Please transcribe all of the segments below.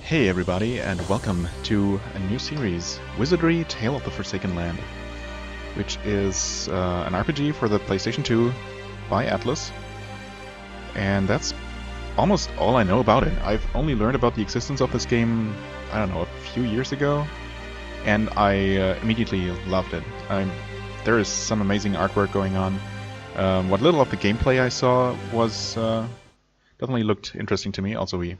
Hey everybody, and welcome to a new series, Wizardry Tale of the Forsaken Land, which is an RPG for the PlayStation 2 by Atlus, and that's almost all I know about it. I've only learned about the existence of this game, I don't know, a few years ago, and I immediately loved it. There is some amazing artwork going on. What little of the gameplay I saw was definitely looked interesting to me. Also, we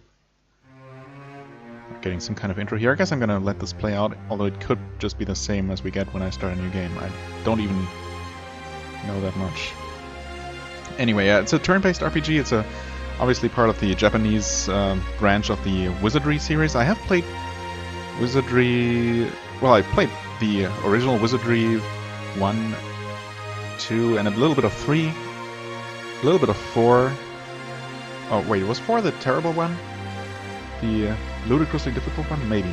getting some kind of intro here. I guess I'm gonna let this play out, although it could just be the same as we get when I start a new game. I don't even know that much. Anyway, it's a turn-based RPG. It's obviously part of the Japanese branch of the Wizardry series. I have played Wizardry... Well, I've played the original Wizardry 1, 2, and a little bit of 3, a little bit of 4. Oh, wait, was 4 the terrible one? The ludicrously difficult one? Maybe.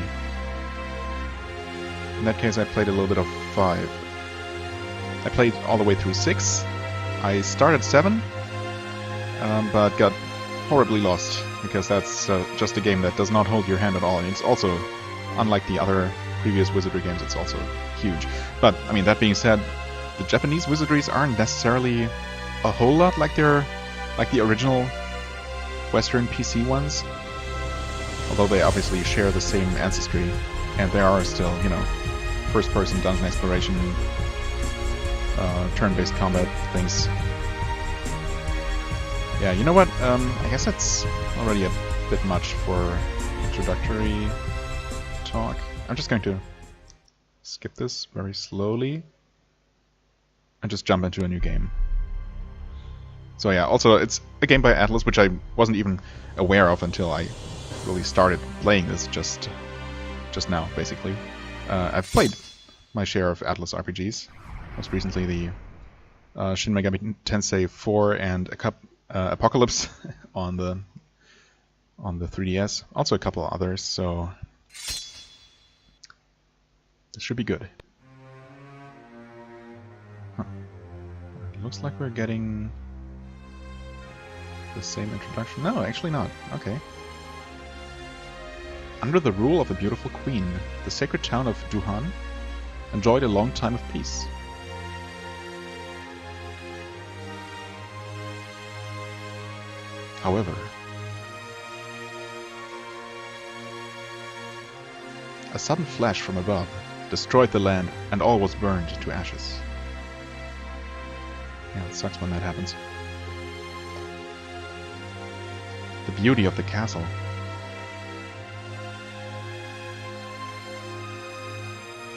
In that case, I played a little bit of 5. I played all the way through 6. I started 7, but got horribly lost, because that's just a game that does not hold your hand at all. And it's also, unlike the other previous Wizardry games, it's also huge. But, I mean, that being said, the Japanese Wizardries aren't necessarily a whole lot like the original Western PC ones. Although they obviously share the same ancestry, and there are still, you know, first-person dungeon exploration, turn-based combat things. Yeah, you know what? I guess that's already a bit much for introductory talk. I'm just going to skip this very slowly and just jump into a new game. So yeah, also it's a game by Atlus, which I wasn't even aware of until I really started playing this just now, basically. I've played my share of Atlus RPGs. Most recently the Shin Megami Tensei 4 and Apocalypse on the 3DS. Also a couple others, so this should be good. Huh. Looks like we're getting the same introduction. No, actually not. Okay. Under the rule of a beautiful queen, the sacred town of Duhan enjoyed a long time of peace. However, a sudden flash from above destroyed the land, and all was burned to ashes. Yeah, it sucks when that happens. The beauty of the castle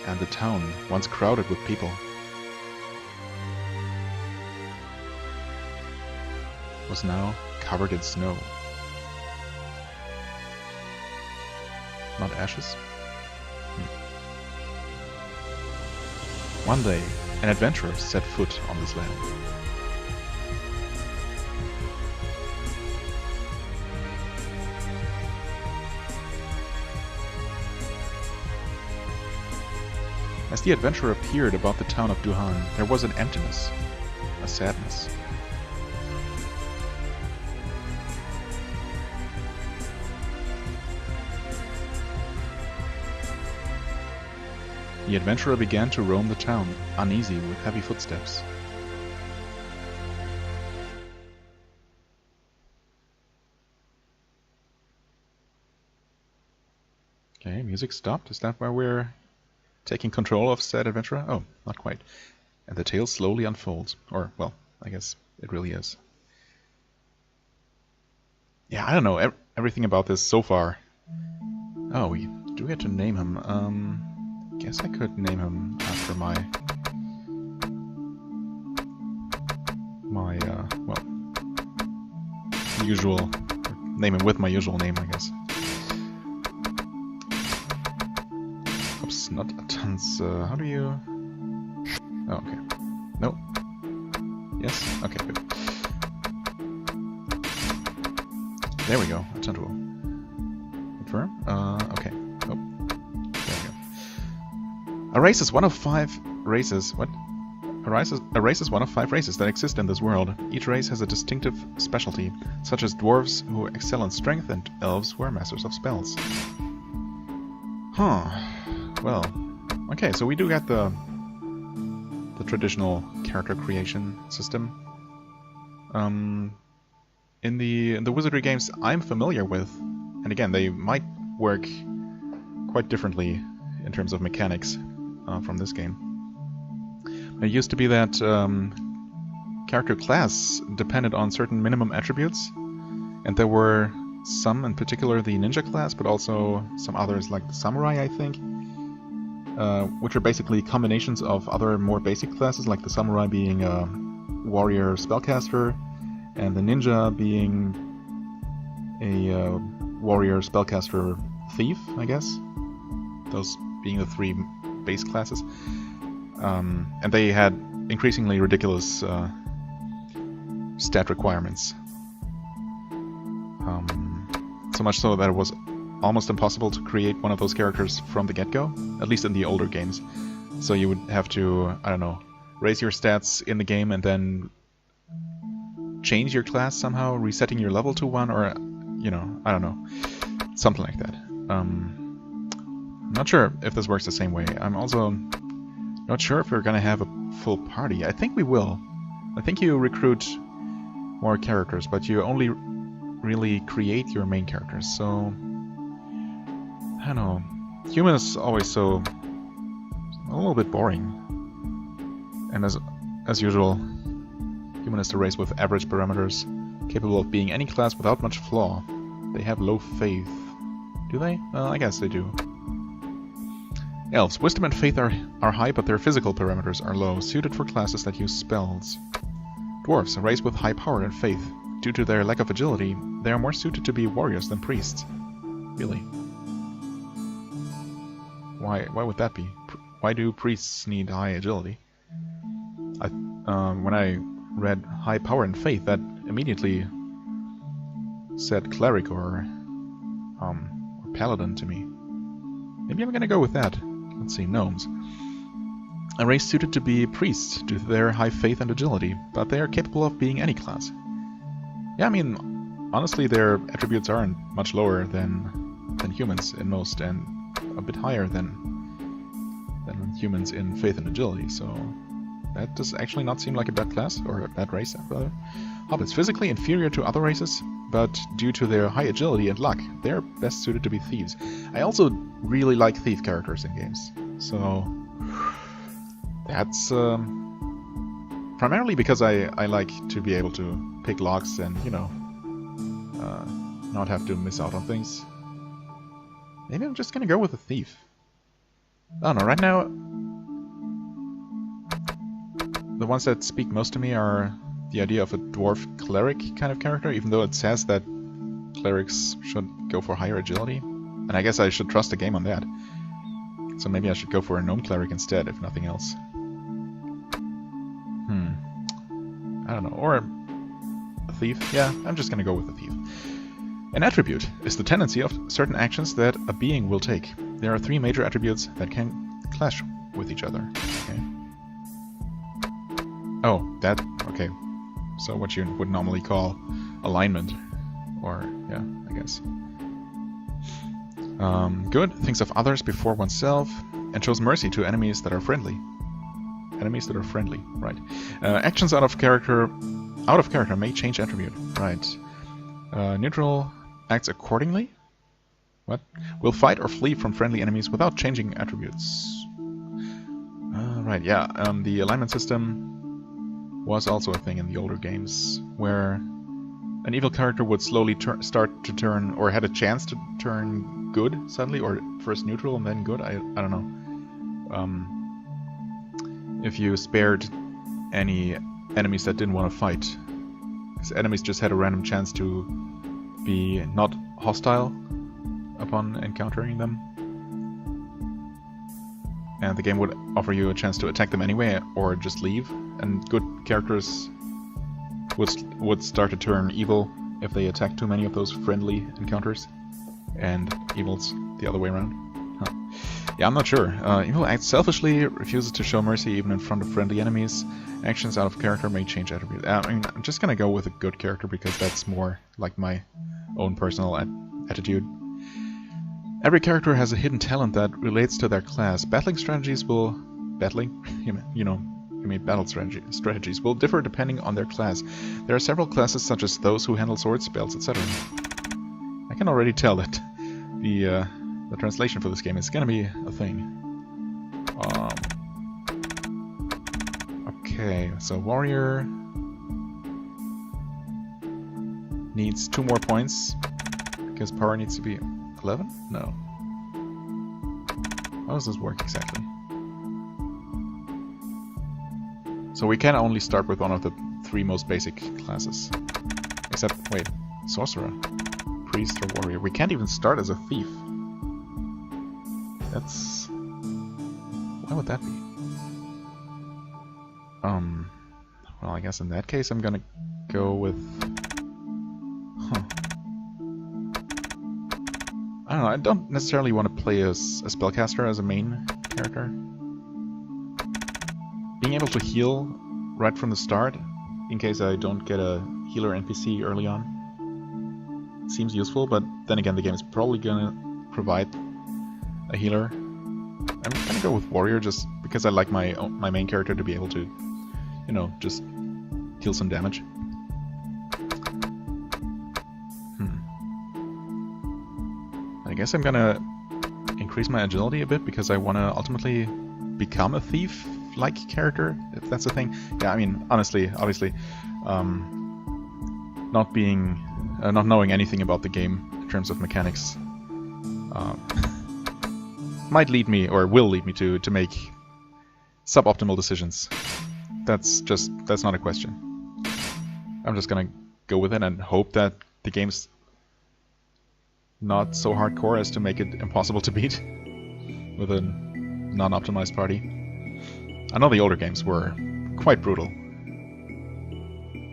and the town, once crowded with people, was now covered in snow. Not ashes? One day, an adventurer set foot on this land. As the adventurer appeared above the town of Duhan, there was an emptiness, a sadness. The adventurer began to roam the town, uneasy with heavy footsteps. Okay, music stopped. Is that where we're taking control of said adventurer? Oh, not quite. And the tale slowly unfolds. Or, well, I guess it really is. Yeah, I don't know everything about this so far. Oh, we do get to name him. Guess I could name him after my usual... Name him with my usual name, I guess. Oops, not a tons. How do you... Oh, okay. No. Yes? Okay, good. There we go. Attentual. Confirm? Okay. Oh. There we go. A race is one of 5 races... What? A race is one of 5 races that exist in this world. Each race has a distinctive specialty, such as dwarves who excel in strength and elves who are masters of spells. Huh. Well, okay, so we do get the traditional character creation system. In the Wizardry games I'm familiar with, and again, they might work quite differently in terms of mechanics from this game. It used to be that character class depended on certain minimum attributes, and there were some, in particular the ninja class, but also some others like the samurai, I think, which are basically combinations of other more basic classes, like the samurai being a warrior spellcaster, and the ninja being a warrior spellcaster thief, I guess. Those being the three base classes. And they had increasingly ridiculous stat requirements. So much so that it was almost impossible to create one of those characters from the get-go, at least in the older games. So you would have to, I don't know, raise your stats in the game and then change your class somehow, resetting your level to 1, or, you know, I don't know, something like that. I'm not sure if this works the same way. I'm also not sure if we're gonna have a full party. I think we will. I think you recruit more characters, but you only really create your main characters, so I don't know. Human is always so a little bit boring. And as usual, human is a race with average parameters, capable of being any class without much flaw. They have low faith. Do they? Well, I guess they do. Elves. Wisdom and faith are high, but their physical parameters are low, suited for classes that use spells. Dwarves. A race with high power and faith. Due to their lack of agility, they are more suited to be warriors than priests. Really? Why would that be? Why do priests need high agility? When I read high power and faith, that immediately said cleric or paladin to me. Maybe I'm gonna go with that. Let's see, gnomes. A race suited to be priests due to their high faith and agility, but they are capable of being any class. Yeah, I mean, honestly, their attributes aren't much lower than humans in most, and a bit higher than humans in faith and agility, so that does actually not seem like a bad class, or a bad race, rather. Hobbits, physically inferior to other races, but due to their high agility and luck, they're best suited to be thieves. I also really like thief characters in games, so that's primarily because I like to be able to pick locks and, you know, not have to miss out on things. Maybe I'm just gonna go with a thief. I don't know, right now the ones that speak most to me are the idea of a dwarf cleric kind of character, even though it says that clerics should go for higher agility. And I guess I should trust the game on that. So maybe I should go for a gnome cleric instead, if nothing else. I don't know, or a thief? Yeah, I'm just gonna go with a thief. An attribute is the tendency of certain actions that a being will take. There are 3 major attributes that can clash with each other. Okay. Oh, that... okay. So what you would normally call alignment. Or, yeah, I guess. Good. Thinks of others before oneself, and shows mercy to enemies that are friendly. Enemies that are friendly, right. Actions out of character may change attribute, right. Neutral acts accordingly. What? Will fight or flee from friendly enemies without changing attributes. Right, yeah, the alignment system was also a thing in the older games, where an evil character would slowly start to turn, or had a chance to turn good suddenly, or first neutral and then good, I don't know. If you spared any enemies that didn't want to fight. Because enemies just had a random chance to be not hostile upon encountering them. And the game would offer you a chance to attack them anyway, or just leave. And good characters would start to turn evil if they attack too many of those friendly encounters. And evil's the other way around. Huh. Yeah, I'm not sure. Evil acts selfishly, refuses to show mercy even in front of friendly enemies. Actions out of character may change attributes. I mean, I'm just gonna go with a good character because that's more like my own personal attitude. Every character has a hidden talent that relates to their class. Battling strategies will... Battling? You mean battle strategies will differ depending on their class. There are several classes such as those who handle swords, spells, etc. I can already tell that the translation for this game is gonna be a thing. Okay, so warrior needs 2 more points because power needs to be 11? No. How does this work exactly? So we can only start with one of the 3 most basic classes. Except, wait, sorcerer, priest, or warrior. We can't even start as a thief. That's... Why would that be? Well, I guess in that case I'm gonna go with... I don't know, I don't necessarily want to play as a spellcaster as a main character. Being able to heal right from the start, in case I don't get a healer NPC early on, seems useful, but then again the game is probably gonna provide a healer. I'm gonna go with warrior just because I like my main character to be able to, you know, just heal some damage. I guess I'm gonna increase my agility a bit because I want to ultimately become a thief-like character, if that's a thing. Yeah, I mean, honestly, obviously, not knowing anything about the game in terms of mechanics might lead me, or will lead me to make suboptimal decisions. That's not a question. I'm just gonna go with it and hope that the game's not so hardcore as to make it impossible to beat with a non-optimized party. I know the older games were quite brutal,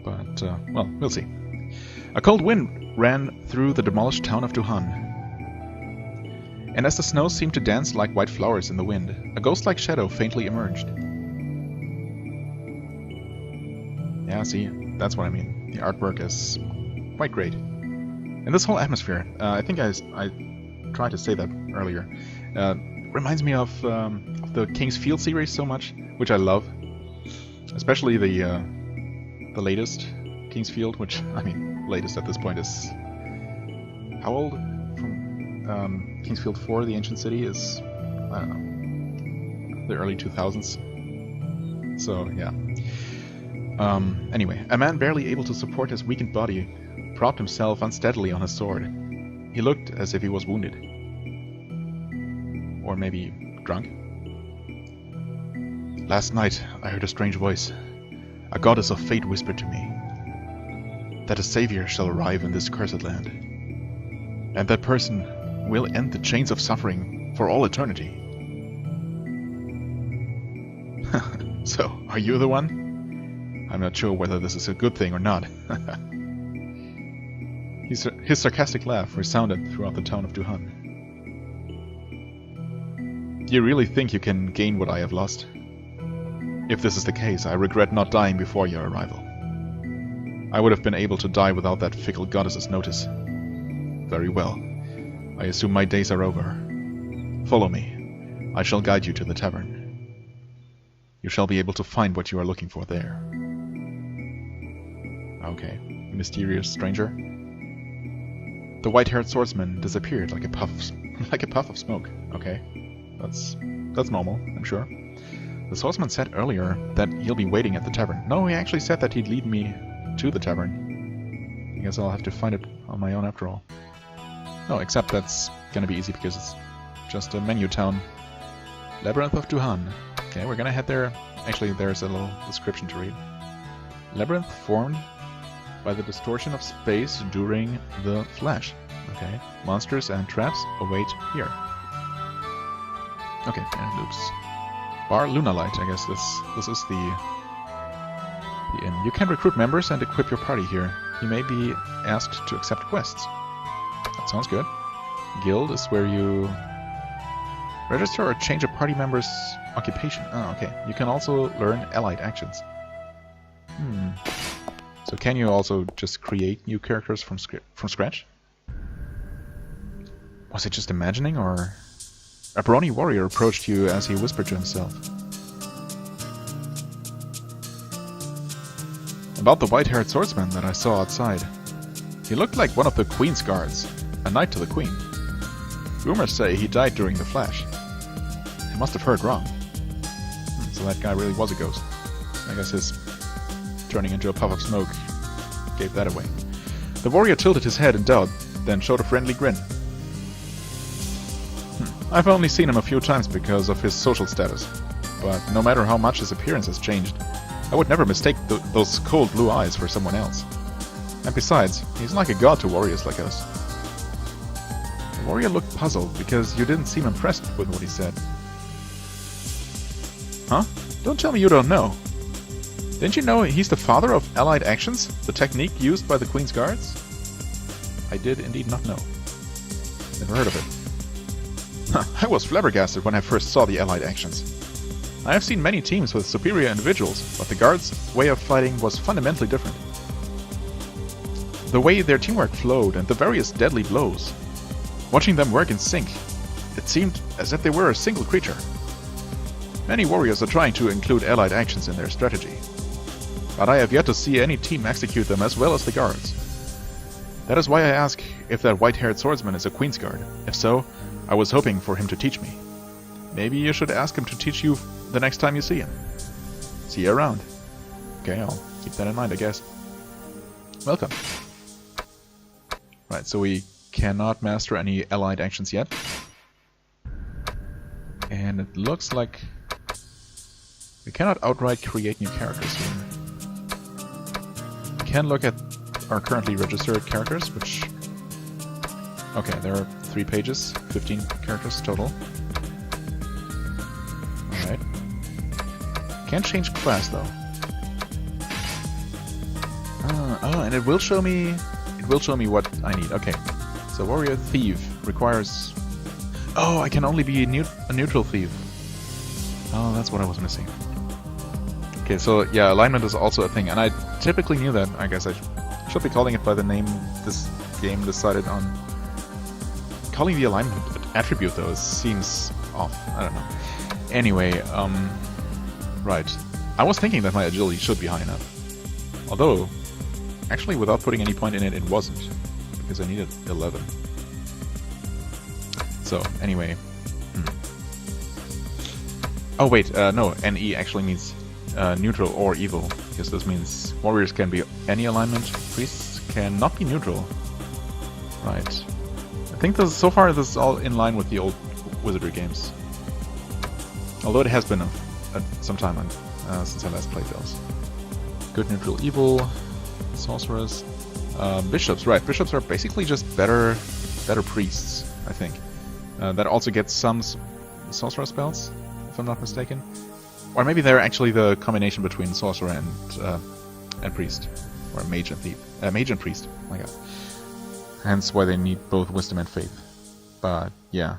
but, well, we'll see. A cold wind ran through the demolished town of Duhan, and as the snow seemed to dance like white flowers in the wind, a ghost-like shadow faintly emerged. Yeah, see, that's what I mean. The artwork is quite great. And this whole atmosphere, I think I tried to say that earlier, reminds me of the King's Field series so much, which I love. Especially the latest King's Field, which, I mean, latest at this point is... How old? From King's Field 4, the Ancient City, is, I don't know, the early 2000s. So, yeah. Anyway, a man barely able to support his weakened body propped himself unsteadily on his sword. He looked as if he was wounded. Or maybe drunk. Last night I heard a strange voice. A goddess of fate whispered to me that a savior shall arrive in this cursed land. And that person will end the chains of suffering for all eternity. So, are you the one? I'm not sure whether this is a good thing or not. His sarcastic laugh resounded throughout the town of Duhan. Do you really think you can gain what I have lost? If this is the case, I regret not dying before your arrival. I would have been able to die without that fickle goddess's notice. Very well. I assume my days are over. Follow me. I shall guide you to the tavern. You shall be able to find what you are looking for there. Okay, mysterious stranger. The white-haired swordsman disappeared like a puff of smoke. Okay, that's normal, I'm sure. The swordsman said earlier that he'll be waiting at the tavern. No, he actually said that he'd lead me to the tavern. I guess I'll have to find it on my own after all. No, except that's gonna be easy because it's just a menu town. Labyrinth of Duhan. Okay, we're gonna head there. Actually, there's a little description to read. Labyrinth formed by the distortion of space during the flash. Okay, monsters and traps await here. Okay, and loops. Bar Lunalight, I guess this is the inn. You can recruit members and equip your party here. You may be asked to accept quests. That sounds good. Guild is where you register or change a party member's occupation. Oh, okay. You can also learn allied actions. So can you also just create new characters from scratch? Was it just imagining, or... A brawny warrior approached you as he whispered to himself. About the white-haired swordsman that I saw outside. He looked like one of the Queen's guards, a knight to the Queen. Rumors say he died during the flash. I must have heard wrong. So that guy really was a ghost. I guess his turning into a puff of smoke gave that away. The warrior tilted his head in doubt, then showed a friendly grin. I've only seen him a few times because of his social status, but no matter how much his appearance has changed, I would never mistake those cold blue eyes for someone else. And besides, he's like a god to warriors like us. The warrior looked puzzled because you didn't seem impressed with what he said. Huh? Don't tell me you don't know. Didn't you know he's the father of allied actions, the technique used by the Queen's Guards? I did indeed not know. Never heard of it. I was flabbergasted when I first saw the allied actions. I have seen many teams with superior individuals, but the Guards' way of fighting was fundamentally different. The way their teamwork flowed and the various deadly blows. Watching them work in sync, it seemed as if they were a single creature. Many warriors are trying to include allied actions in their strategy, but I have yet to see any team execute them as well as the Guards. That is why I ask if that white-haired swordsman is a Queen's Guard. If so, I was hoping for him to teach me. Maybe you should ask him to teach you the next time you see him. See you around. Okay, I'll keep that in mind, I guess. Welcome. Right, so we cannot master any allied actions yet. And it looks like we cannot outright create new characters here. We can look at our currently registered characters, which... Okay, there are 3 pages, 15 characters total. Alright. Can't change class though. And it will show me what I need. Okay. So warrior thief requires... Oh, I can only be a neutral thief. Oh, that's what I was missing. Okay, so yeah, alignment is also a thing, and I typically knew that. I guess I should be calling it by the name this game decided on. Calling the alignment attribute though seems off. I don't know. Anyway, right. I was thinking that my agility should be high enough. Although, actually without putting any point in it, it wasn't. Because I needed 11. So, anyway. Oh wait, no, NE actually means neutral or evil. Because this means warriors can be any alignment, priests cannot be neutral. Right. I think so far this is all in line with the old Wizardry games. Although it has been some time since I last played those. Good, neutral, evil, sorcerers, bishops. Right, bishops are basically just better priests, I think. That also gets some sorcerer spells, if I'm not mistaken. Or maybe they're actually the combination between sorcerer and priest, or mage and thief, mage and priest. Oh my god. Hence why they need both wisdom and faith. But yeah,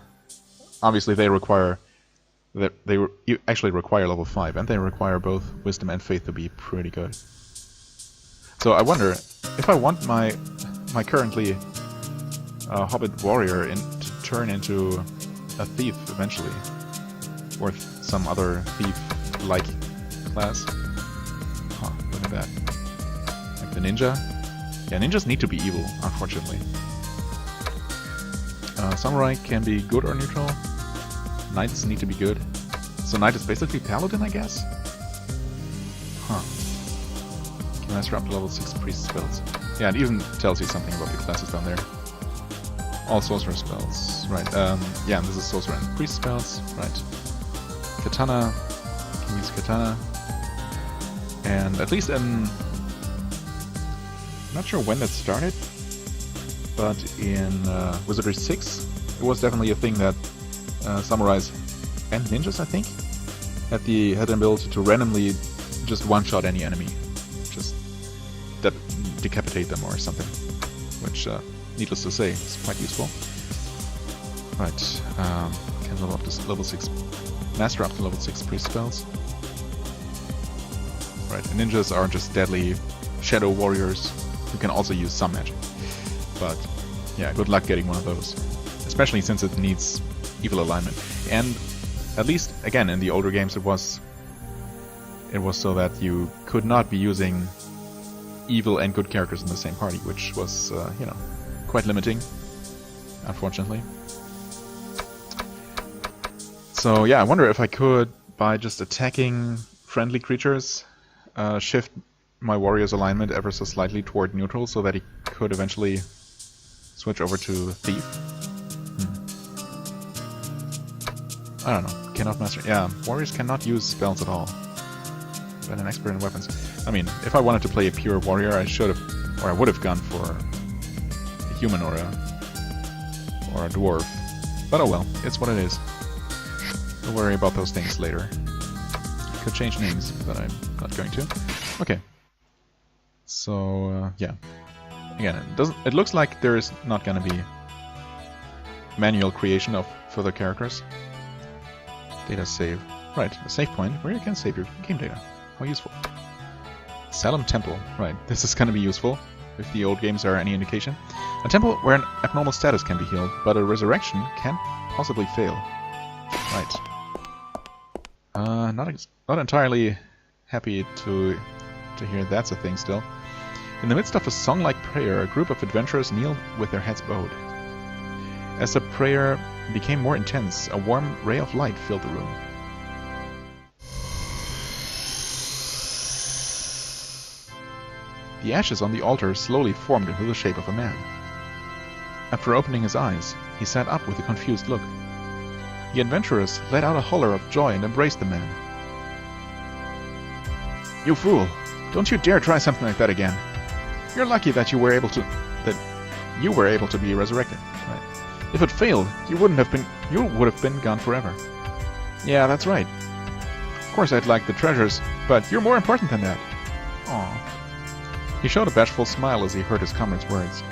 obviously they require actually require level 5, and they require both wisdom and faith to be pretty good. So I wonder if I want my currently hobbit warrior to turn into a thief eventually, or some other thief-like class. Huh, look at that. Like the ninja. Yeah, ninjas need to be evil, unfortunately. Samurai can be good or neutral. Knights need to be good. So knight is basically paladin, I guess? Huh. Can master up to level 6 priest spells. Yeah, it even tells you something about the classes down there. All sorcerer spells. Right, yeah, and this is sorcerer and priest spells. Right. Katana. Can use katana. And at least in... I'm not sure when that started, but in Wizardry 6, it was definitely a thing that samurais and ninjas, I think, had the ability to randomly just one-shot any enemy, just decapitate them or something, which, needless to say, is quite useful. Right, can level up to level 6, master up to level 6 priest spells. Right, and ninjas are just deadly shadow warriors who can also use some magic. But yeah, good luck getting one of those. especially since it needs evil alignment. And at least, again, in the older games it was so that you could not be using evil and good characters in the same party, which was, you know, quite limiting, unfortunately. So yeah, I wonder if I could, by just attacking friendly creatures, shift my warrior's alignment ever so slightly toward neutral so that he could eventually switch over to Thief. I don't know. Cannot master... Yeah, warriors cannot use spells at all. But an expert in weapons. I mean, if I wanted to play a pure warrior, I should have... Or I would have gone for a human or a dwarf. But oh well, it's what it is. We'll worry about those things later. Could change names, but I'm not going to. Okay. So, yeah. Again, it looks like there is not going to be manual creation of further characters. Data save. Right, a save point where you can save your game data. How useful. Salem Temple. Right, this is going to be useful, if the old games are any indication. A temple where an abnormal status can be healed, but a resurrection can possibly fail. Right. Not entirely happy to hear that's a thing still. In the midst of a song-like prayer, a group of adventurers kneeled with their heads bowed. As the prayer became more intense, a warm ray of light filled the room. The ashes on the altar slowly formed into the shape of a man. After opening his eyes, he sat up with a confused look. The adventurers let out a holler of joy and embraced the man. "You fool! Don't you dare try something like that again! You're lucky that you were able to be resurrected. Right. If it failed, you would have been gone forever." "Yeah, that's right. Of course I'd like the treasures, but you're more important than that." Aww. He showed a bashful smile as he heard his comrade's words.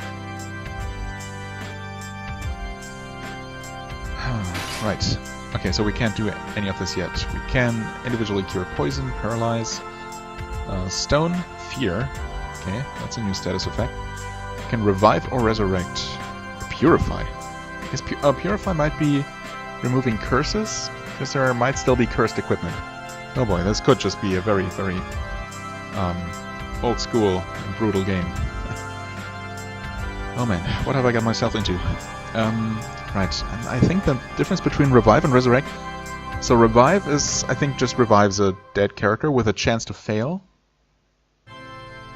Right. Okay, so we can't do any of this yet. We can individually cure poison, paralyze, stone, fear. Okay, that's a new status effect. Can revive or resurrect. Purify. Purify might be removing curses, because there might still be cursed equipment. Oh boy, this could just be a very, very old school and brutal game. Oh man, what have I got myself into? Right, and I think the difference between revive and resurrect... So revive is, I think, just revives a dead character with a chance to fail.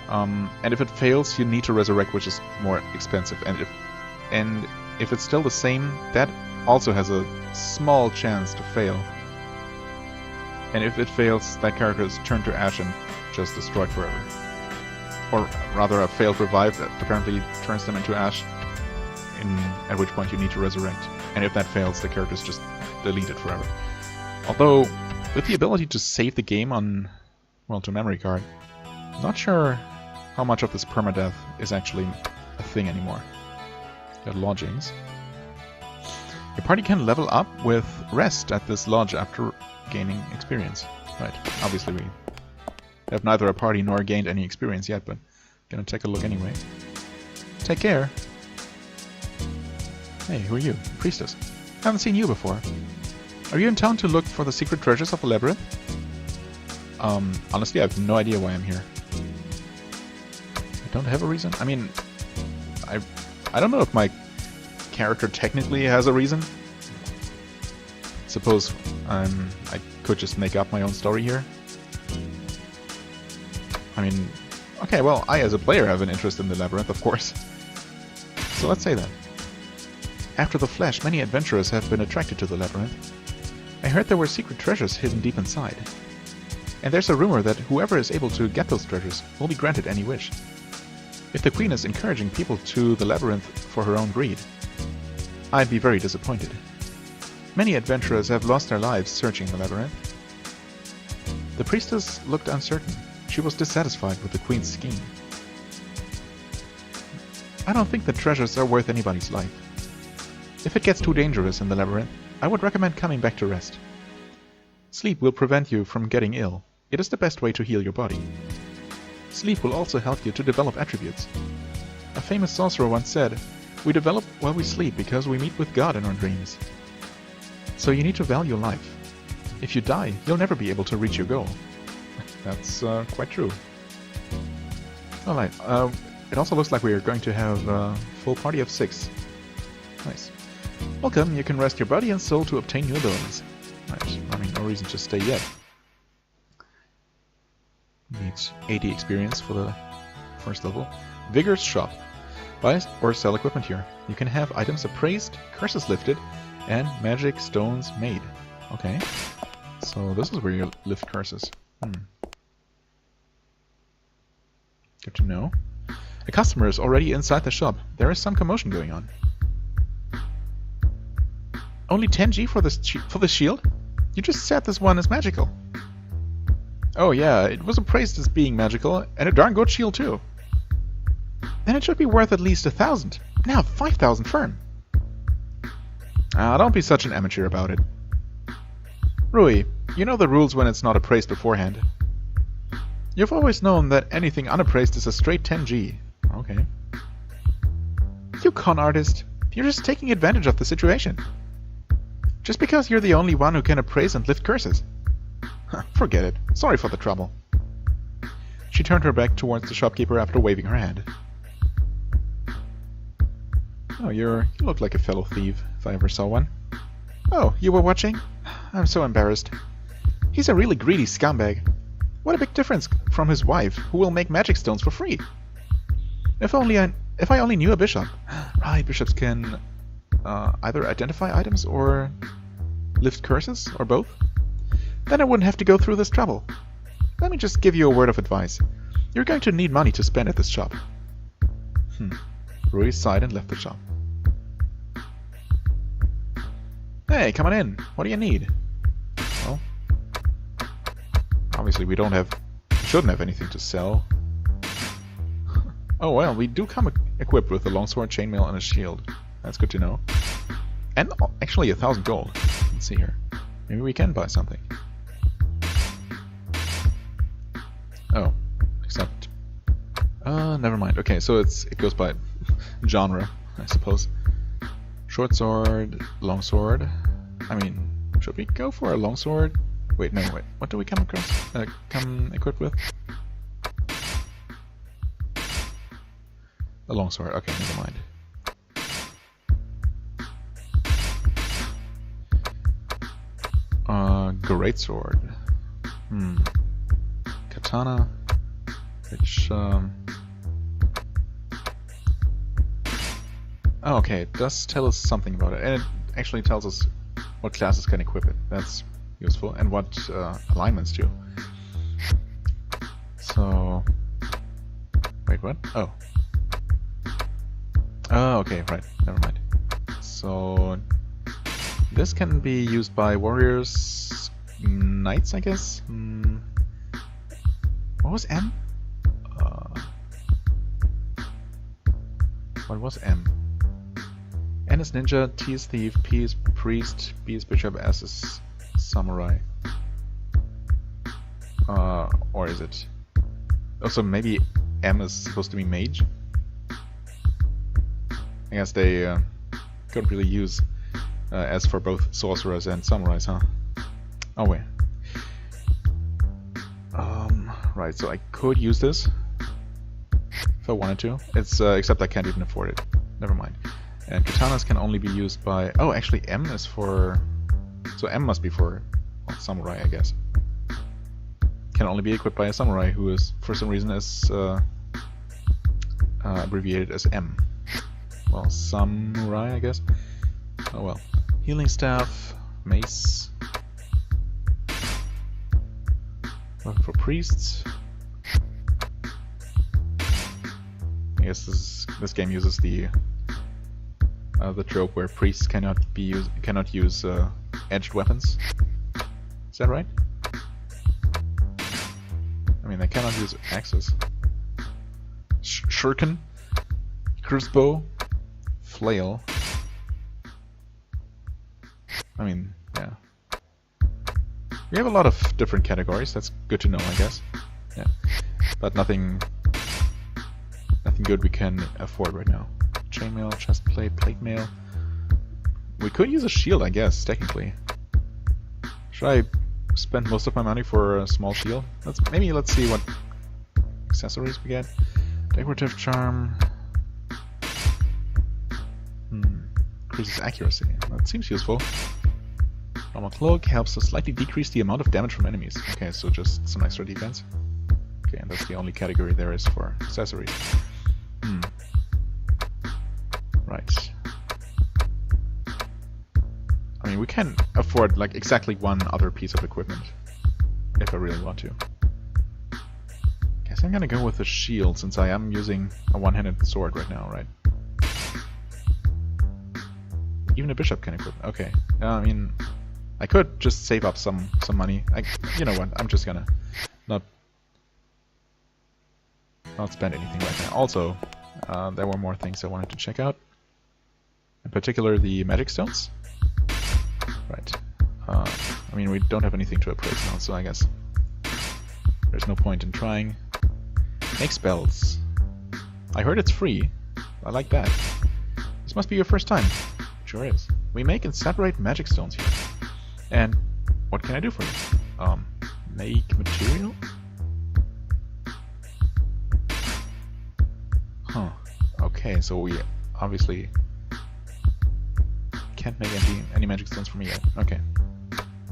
And if it fails, you need to resurrect, which is more expensive. And if it's still the same, that also has a small chance to fail. And if it fails, that character is turned to ash and just destroyed forever. Or rather, a failed revive that apparently turns them into ash, at which point you need to resurrect. And if that fails, the character is just deleted forever. Although, with the ability to save the game on, well, to memory card, I'm not sure how much of this permadeath is actually a thing anymore. Got lodgings. Your party can level up with rest at this lodge after gaining experience. Right, obviously we have neither a party nor gained any experience yet, but gonna take a look anyway. Take care! Hey, who are you? Priestess. Haven't seen you before. Are you in town to look for the secret treasures of the labyrinth? Honestly, I have no idea why I'm here. I don't have a reason? I mean, I don't know if my character technically has a reason. Suppose I could just make up my own story here. I mean, okay, well, I as a player have an interest in the labyrinth, of course. So let's say that. After the flash, many adventurers have been attracted to the labyrinth. I heard there were secret treasures hidden deep inside. And there's a rumor that whoever is able to get those treasures will be granted any wish. If the Queen is encouraging people to the labyrinth for her own greed, I'd be very disappointed. Many adventurers have lost their lives searching the labyrinth. The priestess looked uncertain. She was dissatisfied with the Queen's scheme. I don't think the treasures are worth anybody's life. If it gets too dangerous in the labyrinth, I would recommend coming back to rest. Sleep will prevent you from getting ill. It is the best way to heal your body. Sleep will also help you to develop attributes. A famous sorcerer once said, We develop while we sleep because we meet with God in our dreams. So you need to value life. If you die, you'll never be able to reach your goal. That's quite true. Alright, it also looks like we are going to have a full party of 6. Nice. Welcome, you can rest your body and soul to obtain new abilities. Nice. I mean, no reason to stay yet. Needs 80 experience for the first level. Vigor's Shop. Buy or sell equipment here. You can have items appraised, curses lifted, and magic stones made. Okay. So this is where you lift curses. Good to know. A customer is already inside the shop. There is some commotion going on. Only 10G for the shield? You just said this one is magical. Oh yeah, it was appraised as being magical, and a darn good shield too. Then it should be worth at least 1,000. Now 5,000 firm. Don't be such an amateur about it. Rui, you know the rules when it's not appraised beforehand. You've always known that anything unappraised is a straight 10G. Okay. You con artist. You're just taking advantage of the situation. Just because you're the only one who can appraise and lift curses. Forget it. Sorry for the trouble. She turned her back towards the shopkeeper after waving her hand. Oh, you look like a fellow thief, if I ever saw one. Oh, you were watching? I'm so embarrassed. He's a really greedy scumbag. What a big difference from his wife, who will make magic stones for free. If I only knew a bishop. Right, bishops can either identify items or lift curses, or both. Then I wouldn't have to go through this trouble. Let me just give you a word of advice. You're going to need money to spend at this shop. Rui sighed and left the shop. Hey, come on in. What do you need? Well, obviously we shouldn't have anything to sell. Oh well, we do come equipped with a longsword, chainmail, and a shield. That's good to know. And actually 1,000 gold. Let's see here. Maybe we can buy something. Oh, except... never mind. Okay, so it goes by genre, I suppose. Short sword, long sword. I mean, should we go for a long sword? Wait, no, wait. What do we come equipped with? A long sword. Okay, never mind. Great sword. Katana. Which, Oh, okay, it does tell us something about it. And it actually tells us what classes can equip it. That's useful. And what alignments too. So... Wait, what? Oh. Oh, okay, right. Never mind. So... This can be used by warriors... Knights, I guess? What was M? What was M? N is ninja, T is thief, P is priest, B is bishop, S is samurai. Or is it... Also, maybe M is supposed to be mage? I guess they couldn't really use S for both sorcerers and samurais, huh? Oh wait. Right, so I could use this if I wanted to. It's except I can't even afford it. Never mind. And katanas can only be used by... Oh, actually M is for... So M must be for samurai, I guess. Can only be equipped by a samurai who is, for some reason, is abbreviated as M. Well, samurai, I guess. Oh well. Healing staff, mace. Weapon for priests. I guess this game uses the trope where priests cannot use edged weapons. Is that right? I mean, they cannot use axes. Shuriken, crossbow, flail. I mean, yeah. We have a lot of different categories. That's good to know, I guess. Yeah, but nothing good we can afford right now. chainmail, chest plate, plate mail. We could use a shield, I guess, technically. Should I spend most of my money for a small shield? Let's see what accessories we get. Decorative charm. Increases accuracy. That seems useful. Normal cloak helps us slightly decrease the amount of damage from enemies. Okay, so just some extra defense. Okay, and that's the only category there is for accessories. Right. I mean, we can afford like exactly one other piece of equipment if I really want to. Guess I'm gonna go with the shield since I am using a one-handed sword right now, right? Even a bishop can equip. Okay. I mean, I could just save up some money. You know what? I'm just gonna not spend anything right now. Also, there were more things I wanted to check out. In particular, the magic stones. Right. I mean, we don't have anything to appraise now, so I guess there's no point in trying. Make spells. I heard it's free. I like that. This must be your first time. Sure is. We make and separate magic stones here. And what can I do for you? Make material? Huh. Okay, so we obviously can't make any magic stones for me yet. Okay.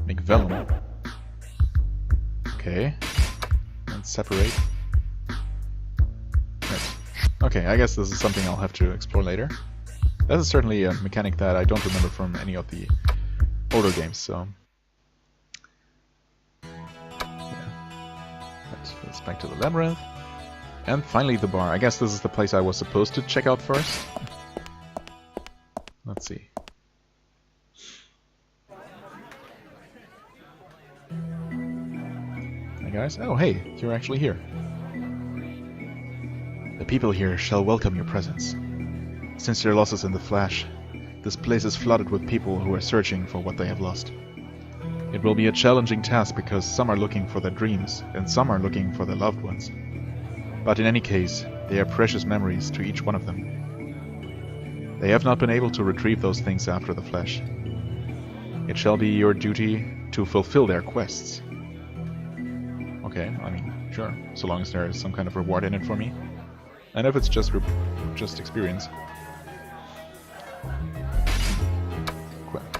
Make vellum. Okay. And separate. Right. Okay, I guess this is something I'll have to explore later. That is certainly a mechanic that I don't remember from any of the older games, so... yeah. Let's back to the labyrinth. And finally the bar. I guess this is the place I was supposed to check out first. Let's see. Hey guys. Oh hey, you're actually here. The people here shall welcome your presence. Since their losses in the Flash, this place is flooded with people who are searching for what they have lost. It will be a challenging task because some are looking for their dreams and some are looking for their loved ones. But in any case, they are precious memories to each one of them. They have not been able to retrieve those things after the Flash. It shall be your duty to fulfill their quests. Okay, I mean, sure, so long as there is some kind of reward in it for me. And if it's just experience.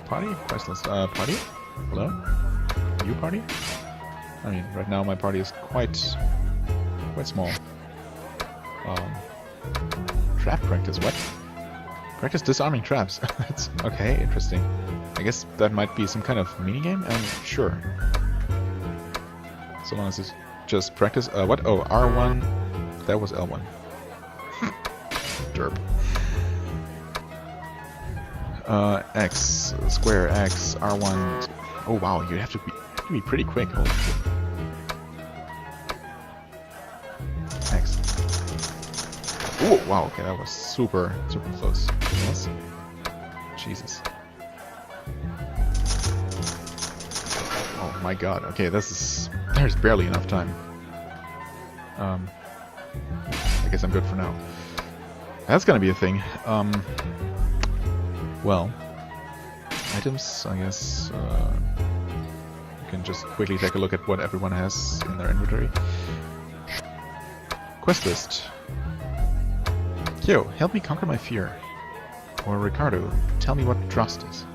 Party? Questless. Party? Hello? You party? I mean, right now my party is quite small. Trap practice, what? Practice disarming traps. That's okay, interesting. I guess that might be some kind of minigame? Sure. So long as it's just practice. What? Oh, R1. That was L1. Derp. X, square X, R1. Oh wow, you have to be pretty quick. Holy shit. X. Oh wow, okay, that was super close. Yes. Jesus. Oh my god. Okay, there's barely enough time. I guess I'm good for now. That's gonna be a thing. Well, items, I guess, you can just quickly take a look at what everyone has in their inventory. Quest list. Yo, help me conquer my fear. Or Ricardo, tell me what trust is.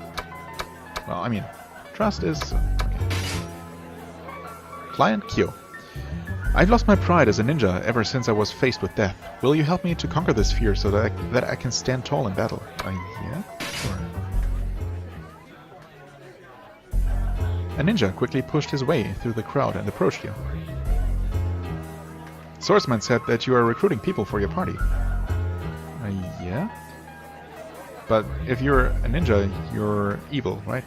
Well, I mean, trust is... okay. Client Kyo. I've lost my pride as a ninja ever since I was faced with death. Will you help me to conquer this fear so that I can stand tall in battle? Yeah? Sure. A ninja quickly pushed his way through the crowd and approached you. Swordsman said that you are recruiting people for your party. Yeah? But if you're a ninja, you're evil, right?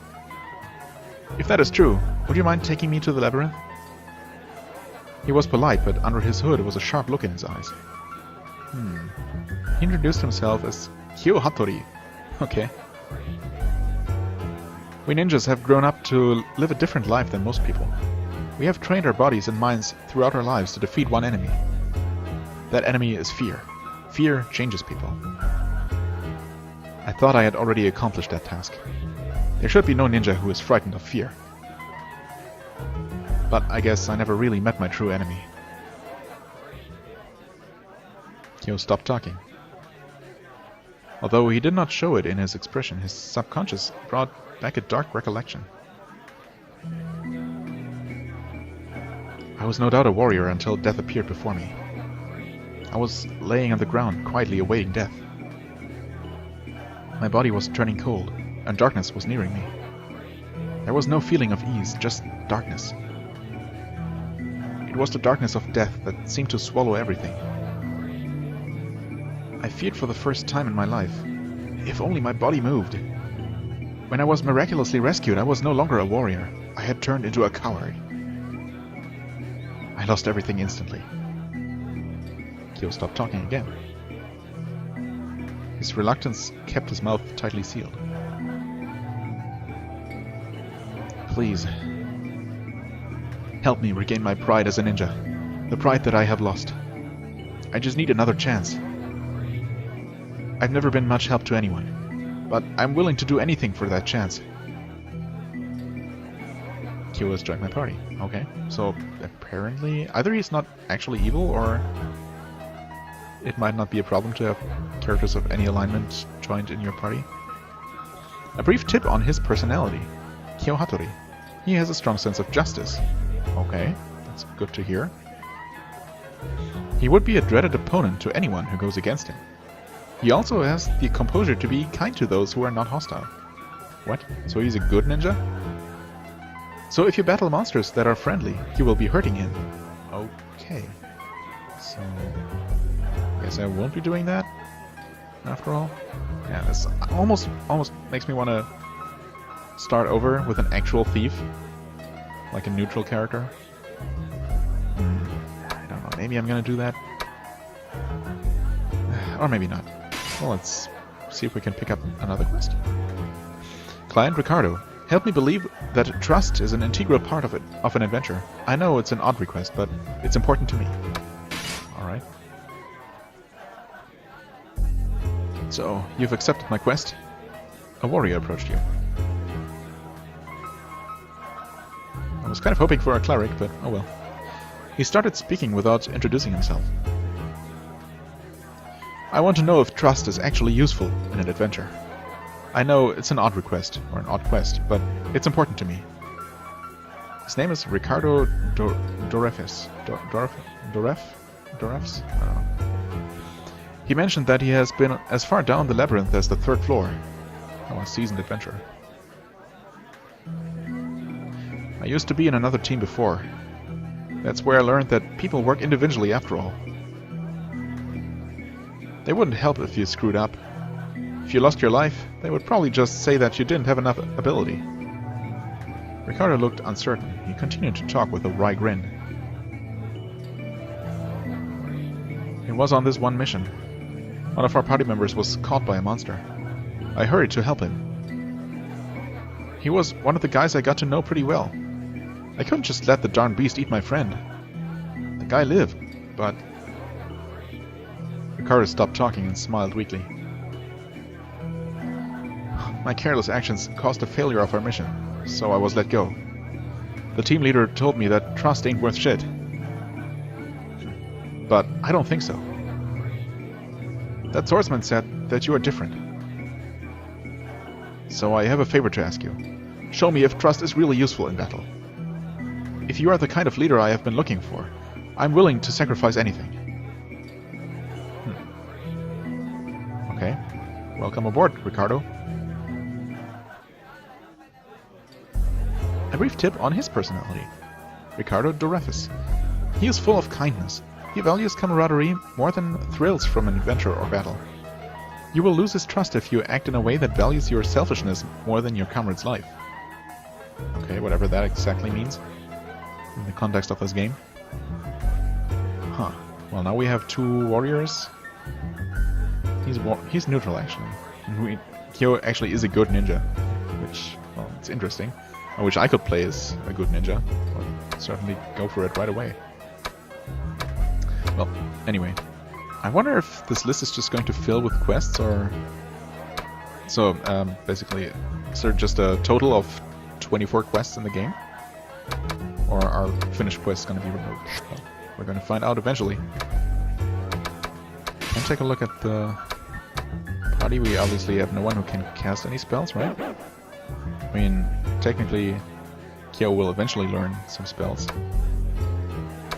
If that is true, would you mind taking me to the labyrinth? He was polite, but under his hood was a sharp look in his eyes. He introduced himself as Kyo Hattori. Okay. We ninjas have grown up to live a different life than most people. We have trained our bodies and minds throughout our lives to defeat one enemy. That enemy is fear. Fear changes people. I thought I had already accomplished that task. There should be no ninja who is frightened of fear. But I guess I never really met my true enemy. Kyo stopped talking. Although he did not show it in his expression, his subconscious brought back a dark recollection. I was no doubt a warrior until death appeared before me. I was laying on the ground, quietly awaiting death. My body was turning cold, and darkness was nearing me. There was no feeling of ease, just darkness. It was the darkness of death that seemed to swallow everything. I feared for the first time in my life. If only my body moved. When I was miraculously rescued, I was no longer a warrior. I had turned into a coward. I lost everything instantly. Kyo stopped talking again. His reluctance kept his mouth tightly sealed. Please, help me regain my pride as a ninja. The pride that I have lost. I just need another chance. I've never been much help to anyone, but I'm willing to do anything for that chance. Kyo has joined my party. Okay, so apparently either he's not actually evil, or it might not be a problem to have characters of any alignment joined in your party. A brief tip on his personality. Kyo Hattori. He has a strong sense of justice. Okay, that's good to hear. He would be a dreaded opponent to anyone who goes against him. He also has the composure to be kind to those who are not hostile. What? So he's a good ninja? So if you battle monsters that are friendly, you will be hurting him. Okay. So I guess I won't be doing that after all. Yeah, this almost makes me want to start over with an actual thief. Like a neutral character. I don't know, maybe I'm gonna do that. Or maybe not. Well, let's see if we can pick up another quest. Client Ricardo, help me believe that trust is an integral part of an adventure. I know it's an odd request, but it's important to me. Alright. So, you've accepted my quest? A warrior approached you. I was kind of hoping for a cleric, but oh well. He started speaking without introducing himself. I want to know if trust is actually useful in an adventure. I know it's an odd request, or an odd quest, but it's important to me. His name is Ricardo Dorefes. Dorefs? I don't know. He mentioned that he has been as far down the labyrinth as the 3rd floor. Oh, a seasoned adventurer. I used to be in another team before. That's where I learned that people work individually after all. They wouldn't help if you screwed up. If you lost your life, they would probably just say that you didn't have enough ability. Ricardo looked uncertain. He continued to talk with a wry grin. It was on this one mission. One of our party members was caught by a monster. I hurried to help him. He was one of the guys I got to know pretty well. I couldn't just let the darn beast eat my friend. The guy lived, but... Ricardo stopped talking and smiled weakly. My careless actions caused a failure of our mission, so I was let go. The team leader told me that trust ain't worth shit. But I don't think so. That swordsman said that you are different. So I have a favor to ask you. Show me if trust is really useful in battle. If you are the kind of leader I have been looking for, I'm willing to sacrifice anything. Okay. Welcome aboard, Ricardo. A brief tip on his personality. Ricardo Dorefes. He is full of kindness. He values camaraderie more than thrills from an adventure or battle. You will lose his trust if you act in a way that values your selfishness more than your comrade's life. Okay, whatever that exactly means in the context of this game. Huh. Well, now we have 2 warriors. He's neutral, actually. And Kyo actually is a good ninja, which, well, it's interesting. I wish I could play as a good ninja. I'd certainly go for it right away. Well, anyway. I wonder if this list is just going to fill with quests, or So, basically, is there just a total of 24 quests in the game? Or are finished quests going to be removed? Well, we're going to find out eventually. Can take a look at the party. We obviously have no one who can cast any spells, right? I mean, technically, Kyo will eventually learn some spells.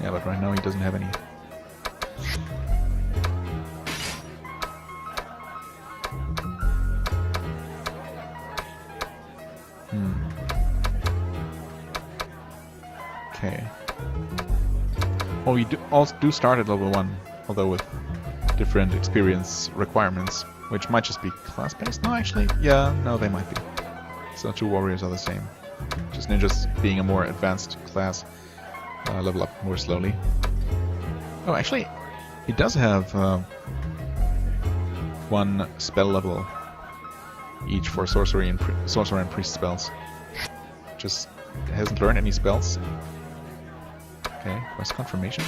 Yeah, but right now he doesn't have any. Okay. Well, we do start at level 1, although with different experience requirements, which might just be class-based. No, actually, yeah, no, they might be. So 2 warriors are the same. Just ninjas being a more advanced class, level up more slowly. Oh, actually, he does have 1 spell level each for sorcerer and priest spells. Just hasn't learned any spells. Okay, quest confirmation.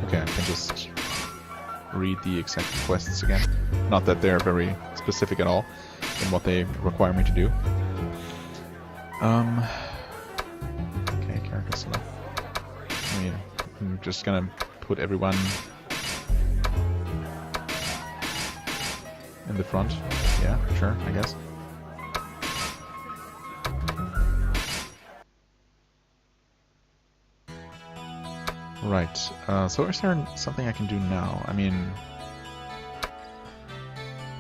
Okay, I can just read the exact quests again. Not that they're very specific at all in what they require me to do. Okay, character select. I mean, I'm just gonna put everyone in the front. Yeah, sure, I guess. Right, so is there something I can do now? I mean,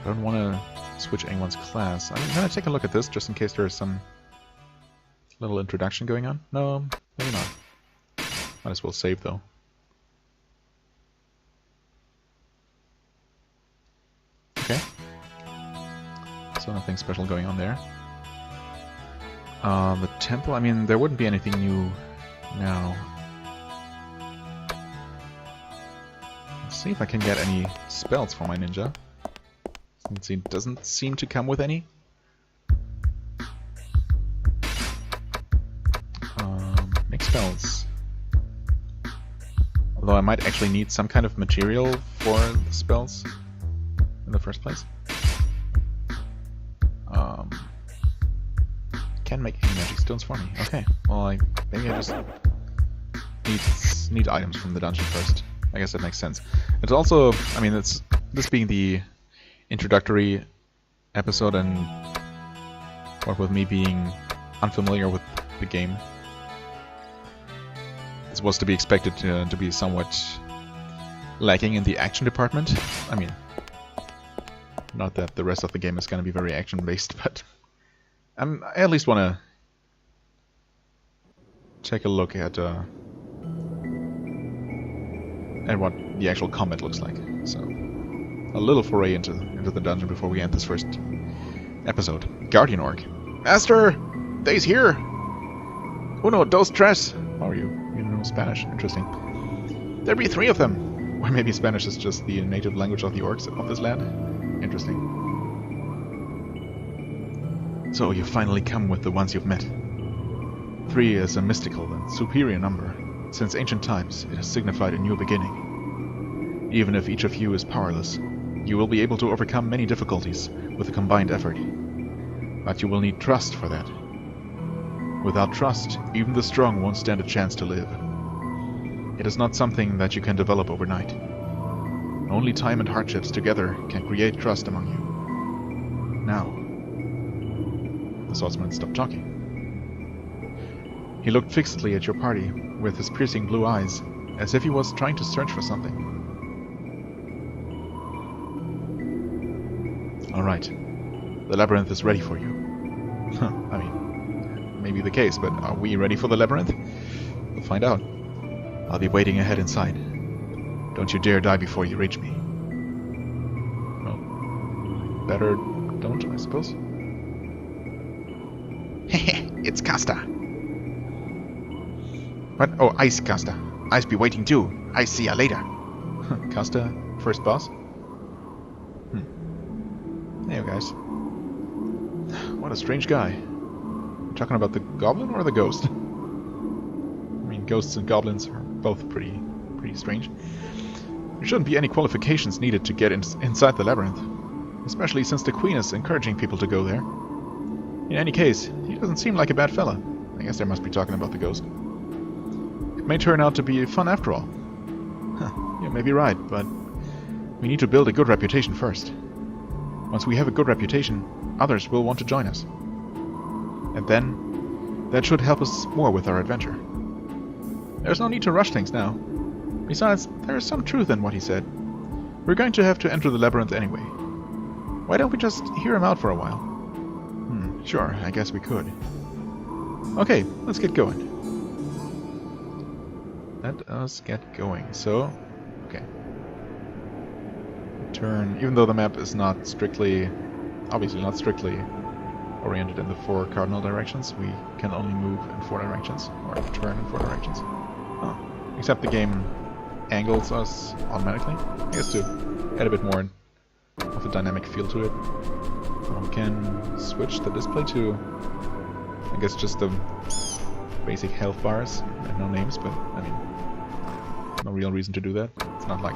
I don't want to switch anyone's class. I'm going to take a look at this just in case there's some little introduction going on. No, maybe not. Might as well save though. Okay. So nothing special going on there. The temple, I mean, there wouldn't be anything new now. Let's see if I can get any spells for my ninja. It doesn't seem to come with any. Make spells. Although I might actually need some kind of material for the spells in the first place. Can make any magic stones for me. Okay, well, maybe I just need items from the dungeon first. I guess that makes sense. It's also, I mean, this being the introductory episode, and what with me being unfamiliar with the game, this was to be expected to be somewhat lacking in the action department. I mean, not that the rest of the game is going to be very action-based, but I at least want to take a look at what the actual combat looks like. So, a little foray into the dungeon before we end this first episode. Guardian Orc. Master! Days here! Uno, dos, tres! How are you? You know Spanish. Interesting. There be 3 of them! Or maybe Spanish is just the native language of the orcs of this land. Interesting. So you finally come with the ones you've met. 3 is a mystical and superior number. Since ancient times, it has signified a new beginning. Even if each of you is powerless, you will be able to overcome many difficulties with a combined effort. But you will need trust for that. Without trust, even the strong won't stand a chance to live. It is not something that you can develop overnight. Only time and hardships together can create trust among you. Now. The swordsman stopped talking. He looked fixedly at your party with his piercing blue eyes, as if he was trying to search for something. Alright. The labyrinth is ready for you. I mean, maybe the case, but are we ready for the labyrinth? We'll find out. I'll be waiting ahead inside. Don't you dare die before you reach me. Well, better don't, I suppose. It's Casta. What? Oh, Ice Casta. Ice be waiting too. I see ya later. Casta, first boss? Hey, you guys. What a strange guy. You're talking about the goblin or the ghost? I mean, ghosts and goblins are both pretty strange. There shouldn't be any qualifications needed to get inside the labyrinth, especially since the Queen is encouraging people to go there. In any case, he doesn't seem like a bad fella. I guess they must be talking about the ghost. It may turn out to be fun after all. Huh, you may be right, but we need to build a good reputation first. Once we have a good reputation, others will want to join us. And then, that should help us more with our adventure. There's no need to rush things now. Besides, there is some truth in what he said. We're going to have to enter the labyrinth anyway. Why don't we just hear him out for a while? Sure, I guess we could. Okay, let's get going. Let us get going. So, okay. Turn, even though the map is not strictly, obviously not strictly oriented in the 4 cardinal directions, we can only move in 4 directions, or turn in 4 directions. Oh, except the game angles us automatically. I guess to add a bit more of a dynamic feel to it. We can switch the display to, I guess, just the basic health bars and no names, but I mean, no real reason to do that. It's not like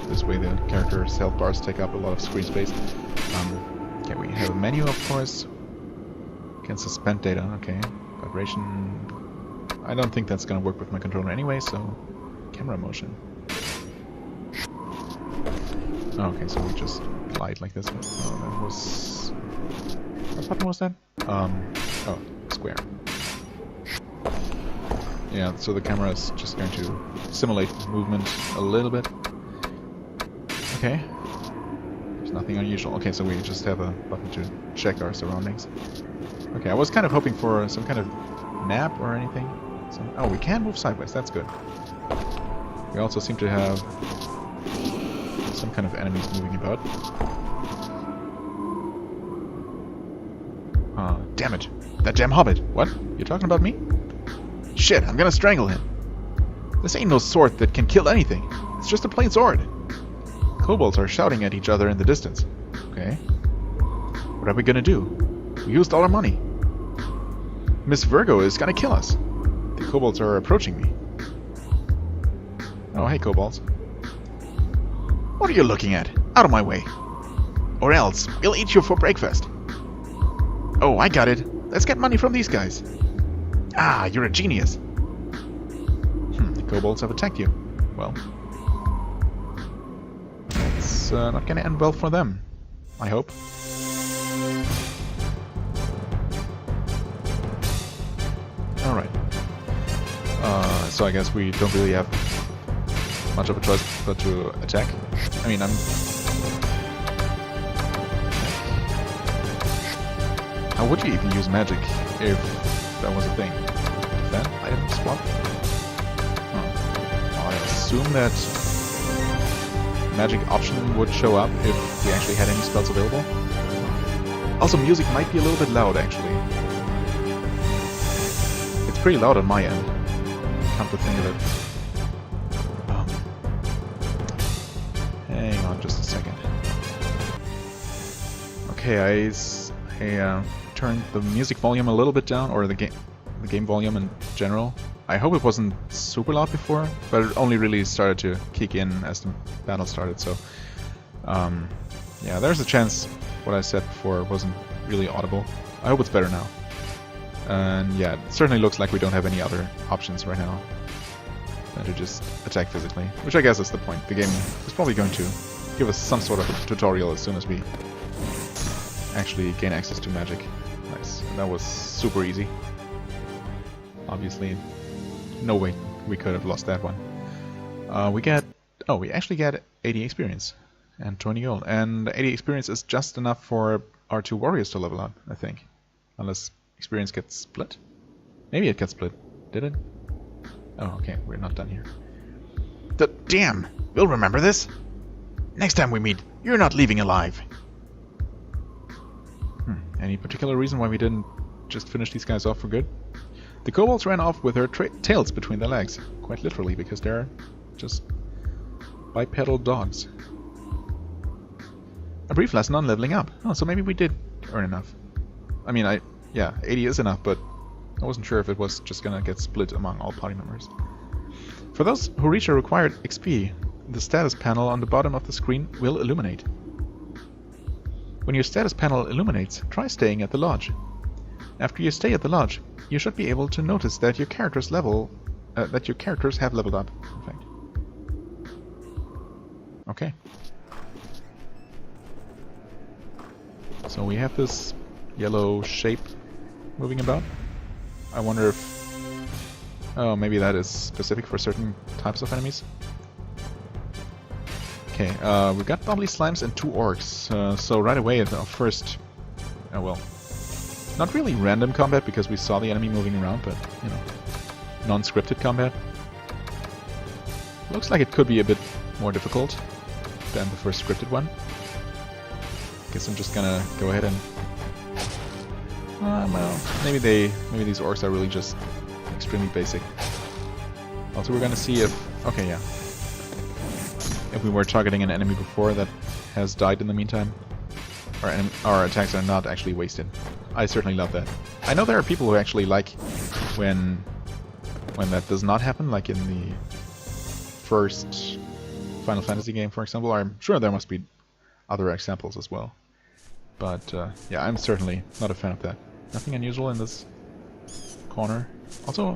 this way the character's health bars take up a lot of screen space. Okay, we have a menu, of course. Can suspend data, okay. Vibration. I don't think that's gonna work with my controller anyway, so camera motion. Okay, so we just glide like this. Oh, that was... What button was that? Oh, square. Yeah, so the camera is just going to simulate movement a little bit. Okay. There's nothing unusual. Okay, so we just have a button to check our surroundings. Okay, I was kind of hoping for some kind of nap or anything. Oh, we can move sideways, that's good. We also seem to have some kind of enemies moving about. Damn it. That damn hobbit. What? You talking about me? Shit, I'm gonna strangle him. This ain't no sword that can kill anything. It's just a plain sword. Kobolds are shouting at each other in the distance. Okay. What are we gonna do? We used all our money. Miss Virgo is gonna kill us. The kobolds are approaching me. Oh, hey kobolds. What are you looking at? Out of my way. Or else, we'll eat you for breakfast. Oh, I got it. Let's get money from these guys. Ah, you're a genius. The kobolds have attacked you. Well, it's not gonna end well for them, I hope. Alright. So I guess we don't really have much of a choice but to attack. I mean, how would you even use magic if that was a thing? Defend? Item swap? I assume that magic option would show up if we actually had any spells available. Also, music might be a little bit loud, actually. It's pretty loud on my end, come to think of it. Hang on just a second. Okay, I turned the music volume a little bit down, or the game volume in general. I hope it wasn't super loud before, but it only really started to kick in as the battle started, so yeah, there's a chance what I said before wasn't really audible. I hope it's better now. And yeah, it certainly looks like we don't have any other options right now than to just attack physically, which I guess is the point. The game is probably going to give us some sort of a tutorial as soon as we actually gain access to magic. Nice. And that was super easy. Obviously, no way we could have lost that one. We actually get 80 experience and 20 gold. And 80 experience is just enough for our 2 warriors to level up, I think. Unless experience gets split. Maybe it gets split. Did it? Oh, okay. We're not done here. Damn! We'll remember this! Next time we meet, you're not leaving alive! Any particular reason why we didn't just finish these guys off for good? The kobolds ran off with their tails between their legs. Quite literally, because they're just bipedal dogs. A brief lesson on leveling up. Oh, so maybe we did earn enough. I mean, yeah, 80 is enough, but I wasn't sure if it was just gonna get split among all party members. For those who reach a required XP, the status panel on the bottom of the screen will illuminate. When your status panel illuminates, try staying at the lodge. After you stay at the lodge, you should be able to notice that your characters have leveled up. In fact. Okay. So we have this yellow shape moving about. I wonder if... Oh, maybe that is specific for certain types of enemies. Okay, we've got bubbly slimes and 2 orcs. So right away at our first... Oh well. Not really random combat because we saw the enemy moving around, but, you know, non-scripted combat. Looks like it could be a bit more difficult than the first scripted one. Guess I'm just gonna go ahead and... well, maybe these orcs are really just extremely basic. Also, we're gonna see if... Okay, yeah. If we were targeting an enemy before that has died in the meantime, our attacks are not actually wasted. I certainly love that. I know there are people who actually like when that does not happen, like in the first Final Fantasy game, for example. I'm sure there must be other examples as well. But yeah, I'm certainly not a fan of that. Nothing unusual in this corner. Also,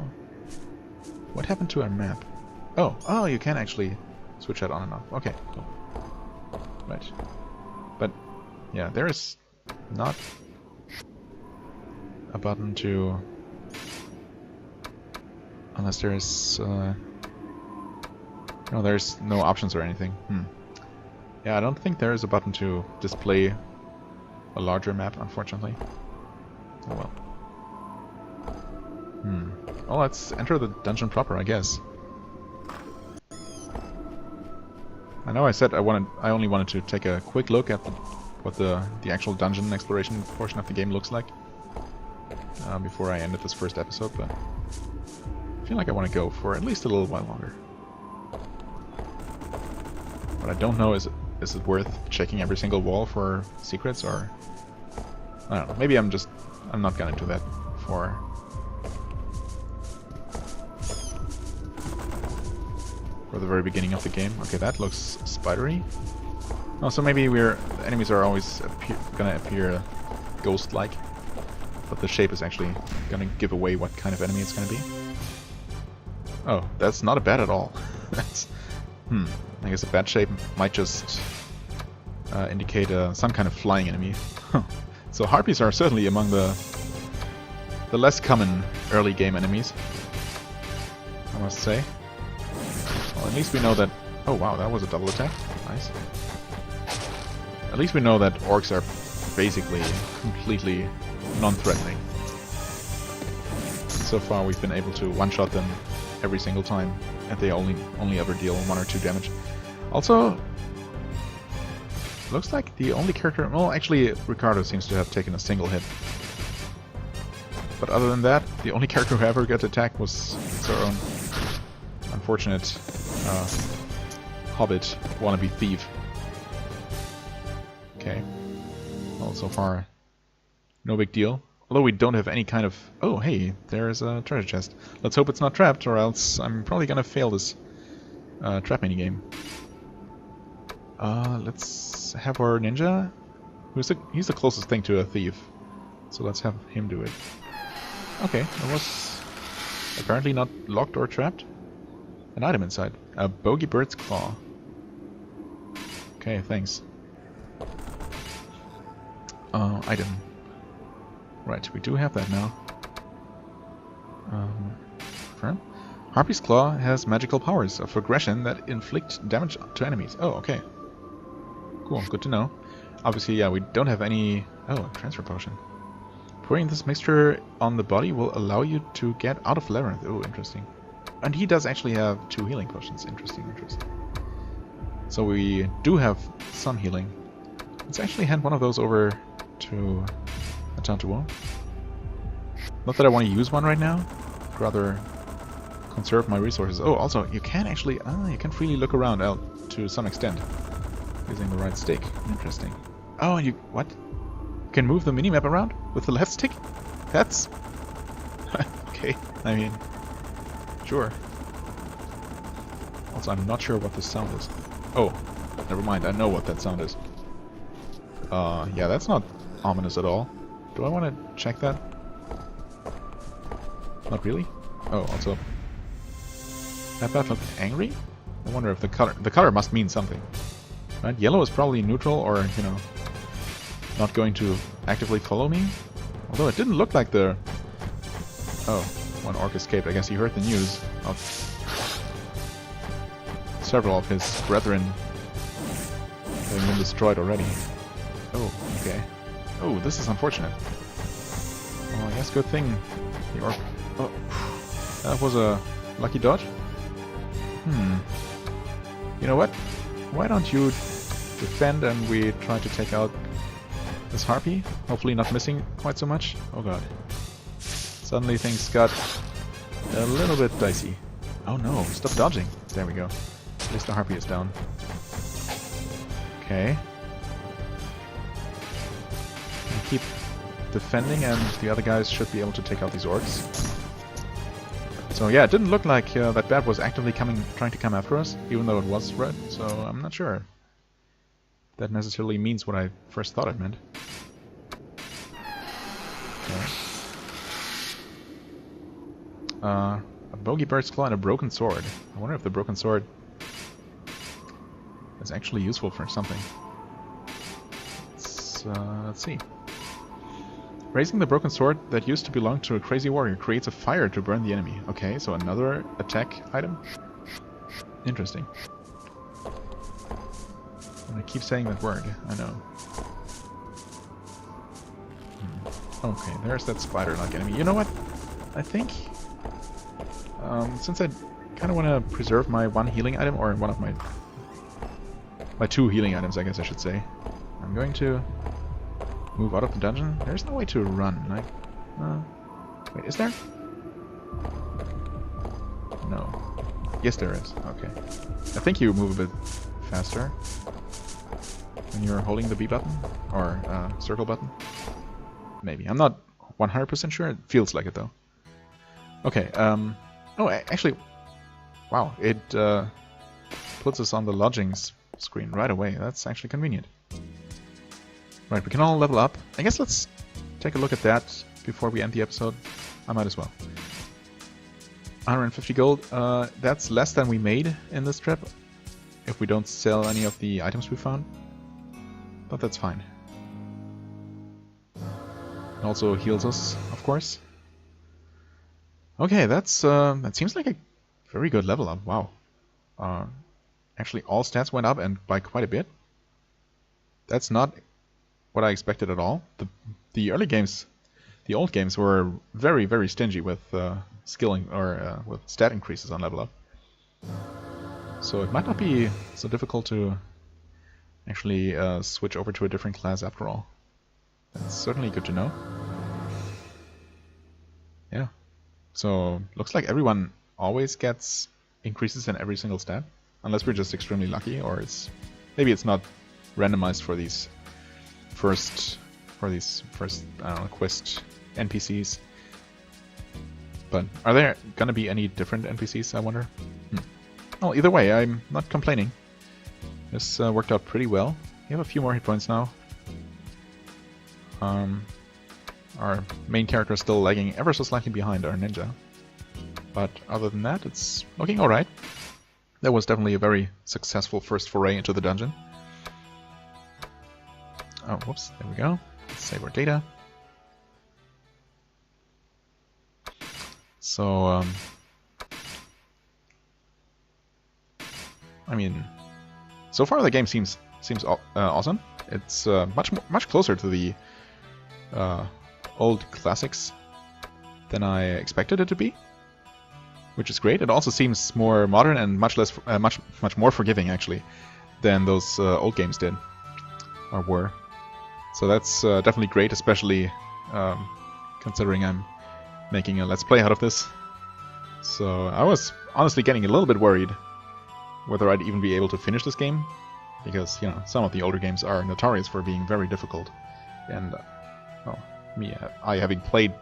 what happened to our map? Oh, you can actually switch that on and off. Okay, cool. Right. But yeah, there is not a button to... Unless there is... No, there's no options or anything. Yeah, I don't think there is a button to display a larger map, unfortunately. Oh well. Well, let's enter the dungeon proper, I guess. I know I said I only wanted to take a quick look at what the actual dungeon exploration portion of the game looks like before I ended this first episode, but I feel like I want to go for at least a little while longer. But I don't know, is it worth checking every single wall for secrets, or... I don't know, maybe I'm not gonna do that for the very beginning of the game. Okay, that looks spidery. Oh, so maybe the enemies are always gonna appear ghost-like, but the shape is actually gonna give away what kind of enemy it's gonna be. Oh, that's not a bat at all. That's... I guess a bat shape might just indicate some kind of flying enemy. So harpies are certainly among the less common early game enemies, I must say. Well, at least we know that... Oh wow, that was a double attack. Nice. At least we know that orcs are basically completely non-threatening. So far we've been able to one-shot them every single time, and they only ever deal 1 or 2 damage. Also, looks like the only character... Well, actually, Ricardo seems to have taken a single hit. But other than that, the only character who ever got attacked was our own unfortunate hobbit wannabe thief. Okay. Well, so far, no big deal. Although we don't have any kind of... Oh, hey, there's a treasure chest. Let's hope it's not trapped, or else I'm probably gonna fail this trap minigame. Let's have our ninja. He's the closest thing to a thief, so let's have him do it. Okay, it was apparently not locked or trapped. An item inside. A bogey bird's claw. Okay, thanks. Item. Right, we do have that now. Harpy's Claw has magical powers of aggression that inflict damage to enemies. Oh, okay. Cool, good to know. Obviously, yeah, we don't have any... Oh, a transfer potion. Pouring this mixture on the body will allow you to get out of labyrinth. Oh, interesting. And he does actually have 2 healing potions. Interesting, interesting. So we do have some healing. Let's actually hand one of those over to Atlus. Not that I want to use one right now. I'd rather conserve my resources. Oh, also, you can actually... you can freely look around out to some extent. Using the right stick. Interesting. Oh, and you... What? You can move the minimap around with the left stick? That's... okay, I mean... Sure. Also, I'm not sure what this sound is. Oh, never mind. I know what that sound is. Yeah, that's not ominous at all. Do I want to check that? Not really. Oh, also, that bat looked angry. I wonder if the color must mean something, right? Yellow is probably neutral, or you know, not going to actively follow me. Although it didn't look like the... Oh, one orc escaped. I guess he heard the news of several of his brethren having been destroyed already. Oh, okay. Oh, this is unfortunate. Oh, I guess good thing the orc... Oh, that was a lucky dodge. You know what? Why don't you defend and we try to take out this harpy? Hopefully not missing quite so much. Oh god. Suddenly things got a little bit dicey. Oh no, stop dodging. There we go. At least the harpy is down. Okay. And keep defending and the other guys should be able to take out these orcs. So yeah, it didn't look like that bat was actively trying to come after us, even though it was red, so I'm not sure that necessarily means what I first thought it meant. Okay. A bogey bird's claw and a broken sword. I wonder if the broken sword is actually useful for something. Let's see. Raising the broken sword that used to belong to a crazy warrior creates a fire to burn the enemy. Okay, so another attack item? Interesting. And I keep saying that word, I know. Okay, there's that spider-like enemy. You know what? I think... since I kind of want to preserve my one healing item, or one of my two healing items, I guess I should say, I'm going to move out of the dungeon. There's no way to run. Wait, is there? No. Yes, there is. Okay. I think you move a bit faster when you're holding the B button, or circle button. Maybe. I'm not 100% sure. It feels like it, though. Okay, oh, actually... Wow, it puts us on the lodgings screen right away. That's actually convenient. Right, we can all level up. I guess let's take a look at that before we end the episode. I might as well. 150 gold. That's less than we made in this trip, if we don't sell any of the items we found. But that's fine. It also heals us, of course. Okay, that's that seems like a very good level up. Wow. Actually, all stats went up, and by quite a bit. That's not what I expected at all. The early games, the old games, were very, very stingy with skilling or with stat increases on level up. So it might not be so difficult to actually switch over to a different class after all. That's certainly good to know. Yeah. So looks like everyone always gets increases in every single stat, unless we're just extremely lucky, or maybe it's not randomized for these first I don't know, quest NPCs. But are there gonna be any different NPCs, I wonder? Well, either way, I'm not complaining. This worked out pretty well. We have a few more hit points now. Our main character is still lagging ever so slightly behind our ninja. But other than that, it's looking alright. That was definitely a very successful first foray into the dungeon. Oh, whoops, there we go. Let's save our data. So, I mean, so far the game seems awesome. It's much closer to the old classics than I expected it to be, which is great. It also seems more modern and much more forgiving actually than those old games did or were. So that's definitely great, especially considering I'm making a Let's Play out of this. So I was honestly getting a little bit worried whether I'd even be able to finish this game, because, you know, some of the older games are notorious for being very difficult. And, well, I having played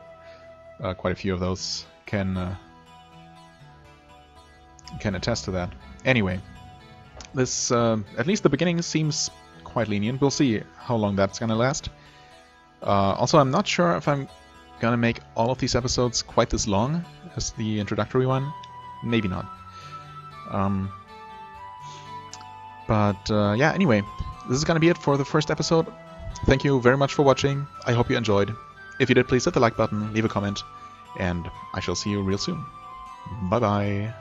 quite a few of those, can can attest to that. Anyway, this, at least the beginning seems quite lenient. We'll see how long that's gonna last. Also, I'm not sure if I'm gonna make all of these episodes quite this long as the introductory one. Maybe not. Yeah, anyway, this is gonna be it for the first episode. Thank you very much for watching. I hope you enjoyed. If you did, please hit the like button, leave a comment, and I shall see you real soon. Bye bye.